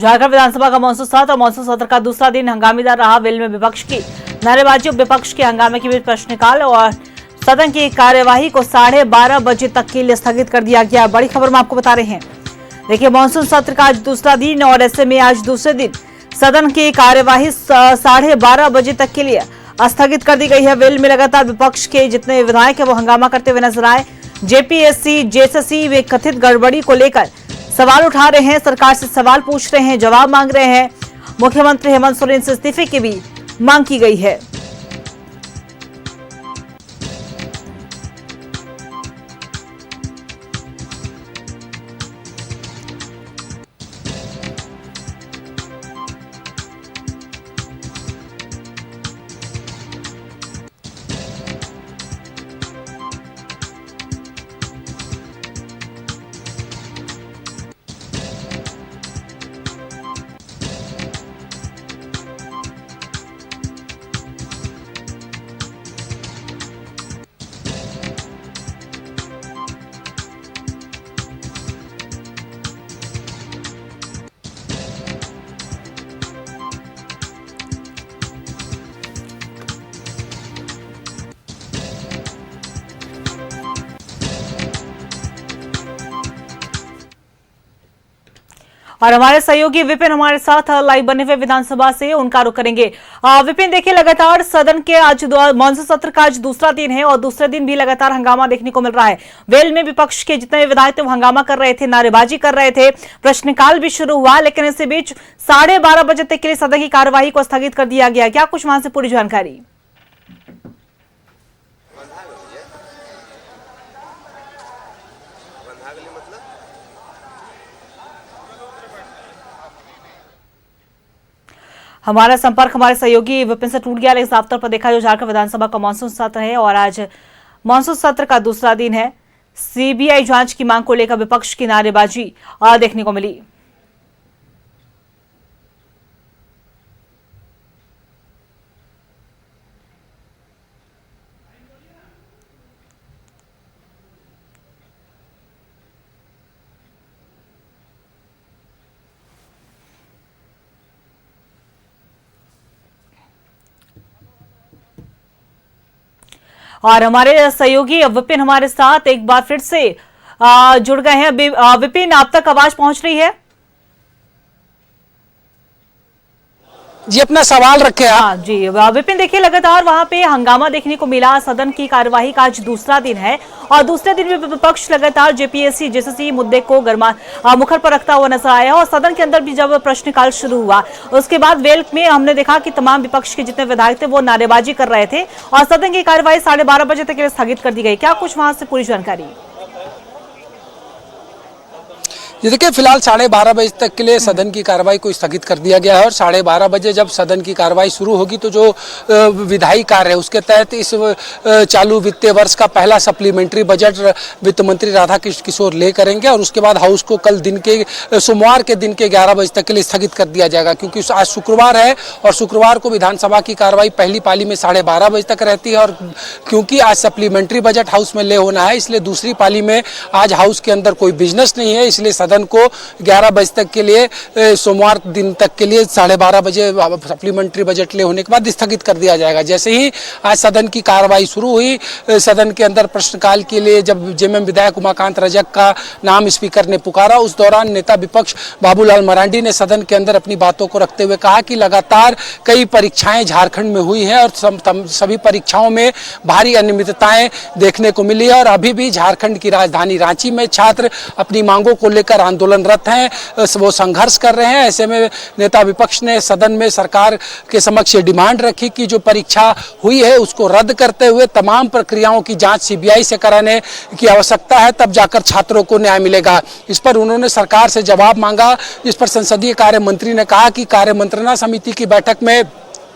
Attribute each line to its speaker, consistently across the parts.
Speaker 1: झारखंड विधानसभा का मानसून सत्र और मानसून सत्र का दूसरा दिन हंगामेदार रहा। वेल में विपक्ष की नारेबाजी, विपक्ष के हंगामे के बीच प्रश्नकाल और सदन की कार्यवाही को 12:30 बजे तक के लिए स्थगित कर दिया गया। बड़ी खबर में आपको बता रहे हैं। देखिए, मानसून सत्र का आज दूसरा दिन और ऐसे में आज दूसरे दिन सदन की कार्यवाही 12:30 बजे तक के लिए स्थगित कर दी गई है। वेल में लगातार विपक्ष के जितने विधायक है वो हंगामा करते हुए नजर आए। जेपीएससी, जेएसएससी में कथित गड़बड़ी को लेकर सवाल उठा रहे हैं, सरकार से सवाल पूछ रहे हैं, जवाब मांग रहे हैं। मुख्यमंत्री हेमंत सोरेन से इस्तीफे की भी मांग की गई है। और हमारे सहयोगी विपिन हमारे साथ लाइव बने हुए विधानसभा से, उनका रुख करेंगे। विपिन, देखिए, लगातार सदन के आज मानसून सत्र का आज दूसरा दिन है और दूसरे दिन भी लगातार हंगामा देखने को मिल रहा है। वेल में विपक्ष के जितने विधायक थे वो हंगामा कर रहे थे, नारेबाजी कर रहे थे, प्रश्नकाल भी शुरू हुआ, लेकिन इसी बीच 12:30 बजे तक के लिए सदन की कार्यवाही को स्थगित कर दिया गया। क्या कुछ वहां से पूरी जानकारी? हमारा संपर्क हमारे सहयोगी विपिन से टूट गया, लेकिन साफ तौर पर देखा जो झारखंड विधानसभा का मानसून सत्र है और आज मानसून सत्र का दूसरा दिन है। सीबीआई जांच की मांग को लेकर विपक्ष की नारेबाजी देखने को मिली। और हमारे सहयोगी विपिन हमारे साथ एक बार फिर से जुड़ गए हैं। विपिन, आप तक आवाज पहुंच रही है?
Speaker 2: जी, अपना सवाल रखे आप।
Speaker 1: हाँ जी विपिन, देखिए, लगातार वहां पे हंगामा देखने को मिला। सदन की कार्यवाही का आज दूसरा दिन है और दूसरे दिन भी विपक्ष लगातार जेपीएससी, जेएसएससी मुद्दे को मुखर पर रखता हुआ नजर आया और सदन के अंदर भी जब प्रश्नकाल शुरू हुआ उसके बाद वेल में हमने देखा कि तमाम विपक्ष के जितने विधायक थे वो नारेबाजी कर रहे थे और सदन की कार्यवाही 12:30 बजे तक के लिए स्थगित कर दी गई। क्या कुछ वहां से पूरी जानकारी?
Speaker 2: ये देखिए, फिलहाल 12:30 बजे तक के लिए सदन की कार्रवाई को स्थगित कर दिया गया है और 12:30 बजे जब सदन की कार्रवाई शुरू होगी तो जो विधायी कार्य है उसके तहत इस चालू वित्तीय वर्ष का पहला सप्लीमेंट्री बजट वित्त मंत्री राधा कृष्ण किशोर ले करेंगे और उसके बाद हाउस को कल सोमवार के दिन के 11 बजे तक के लिए स्थगित कर दिया जाएगा, क्योंकि आज शुक्रवार है और शुक्रवार को विधानसभा की कार्रवाई पहली पाली में 12:30 बजे तक रहती है और क्योंकि आज सप्लीमेंट्री बजट हाउस में ले होना है इसलिए दूसरी पाली में आज हाउस के अंदर कोई बिजनेस नहीं है, इसलिए सदन को 11 बजे तक के लिए सोमवार दिन तक के लिए 12:30 बजे सप्लीमेंट्री बजट ले होने के बाद स्थगित कर दिया जाएगा। जैसे ही आज सदन की कार्रवाई शुरू हुई, सदन के अंदर प्रश्नकाल के लिए जब जेएमएम विधायक उमाकांत रजक का नाम स्पीकर ने पुकारा, उस दौरान नेता विपक्ष बाबूलाल मरांडी ने सदन के अंदर अपनी बातों को रखते हुए कहा कि लगातार कई परीक्षाएं झारखंड में हुई हैं और सभी परीक्षाओं में भारी अनियमितताएं देखने को मिली है और अभी भी झारखंड की राजधानी रांची में छात्र अपनी मांगों को लेकर आंदोलनरत हैं, वो संघर्ष कर रहे हैं। ऐसे में नेता विपक्ष ने सदन में सरकार के समक्ष डिमांड रखी कि जो परीक्षा हुई है उसको रद्द करते हुए तमाम प्रक्रियाओं की जांच सीबीआई से कराने की आवश्यकता है, तब जाकर छात्रों को न्याय मिलेगा। इस पर उन्होंने सरकार से जवाब मांगा, जिस पर संसदीय कार्य मंत्री ने कहा कि कार्य मंत्रणा समिति की बैठक में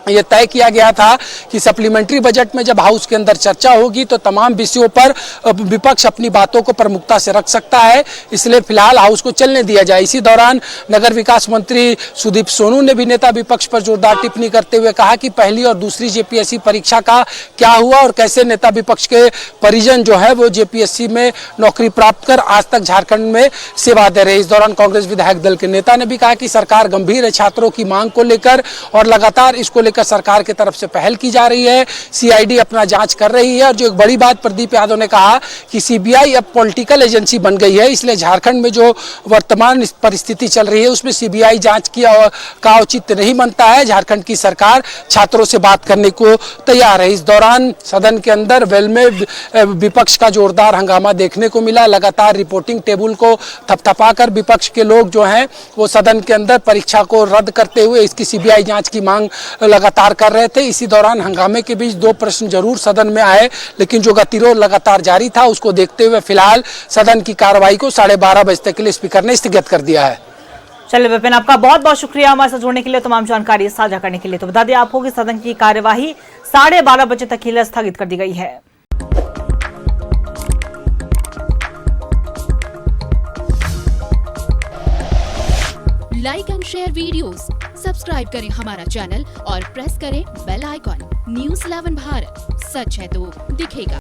Speaker 2: ये तय किया गया था कि सप्लीमेंट्री बजट में जब हाउस के अंदर चर्चा होगी तो तमाम विषयों पर विपक्ष अपनी बातों को प्रमुखता से रख सकता है, इसलिए फिलहाल हाउस को चलने दिया जाए। इसी दौरान नगर विकास मंत्री सुदीप सोनू ने भी नेता विपक्ष पर जोरदार टिप्पणी करते हुए कहा कि पहली और दूसरी जेपीएससी परीक्षा का क्या हुआ और कैसे नेता विपक्ष के परिजन जो है वो जेपीएससी में नौकरी प्राप्त कर आज तक झारखंड में सेवा दे रहे। इस दौरान कांग्रेस विधायक दल के नेता ने भी कहा कि सरकार गंभीर है छात्रों की मांग को लेकर और लगातार इसको लेकर सरकार की तरफ से पहल की जा रही है। सीआईडी अपना जांच कर रही है और जो एक बड़ी बात प्रदीप यादव ने कहा कि सीबीआई अब पॉलिटिकल एजेंसी बन गई है, इसलिए झारखंड में जो वर्तमान परिस्थिति चल रही है उसमें सीबीआई जांच का औचित्य नहीं बनता है। झारखंड की सरकार छात्रों से बात करने को तैयार है। इस दौरान सदन के अंदर वेल में विपक्ष का जोरदार हंगामा देखने को मिला। लगातार रिपोर्टिंग टेबल को थपथपाकर विपक्ष के लोग जो हैं वो सदन के अंदर परीक्षा को रद्द करते हुए इसकी सीबीआई जांच की मांग लगातार कर रहे थे। इसी दौरान हंगामे के बीच 2 प्रश्न जरूर सदन में आए, लेकिन जो गतिरोध लगातार जारी था उसको देखते हुए फिलहाल सदन की कार्रवाई को 12:30 बजे तक के लिए स्पीकर ने स्थगित कर दिया है।
Speaker 1: चलिए विपिन, आपका बहुत बहुत शुक्रिया हमारे साथ जुड़ने के लिए, तमाम जानकारी साझा करने के लिए। तो बता दें आपको कि सदन की कार्यवाही 12:30 बजे तक के लिए स्थगित कर दी गई है।
Speaker 3: Like and share videos, subscribe करें हमारा चैनल और प्रेस करें बेल आइकॉन। न्यूज़ 11 भारत, सच है तो दिखेगा।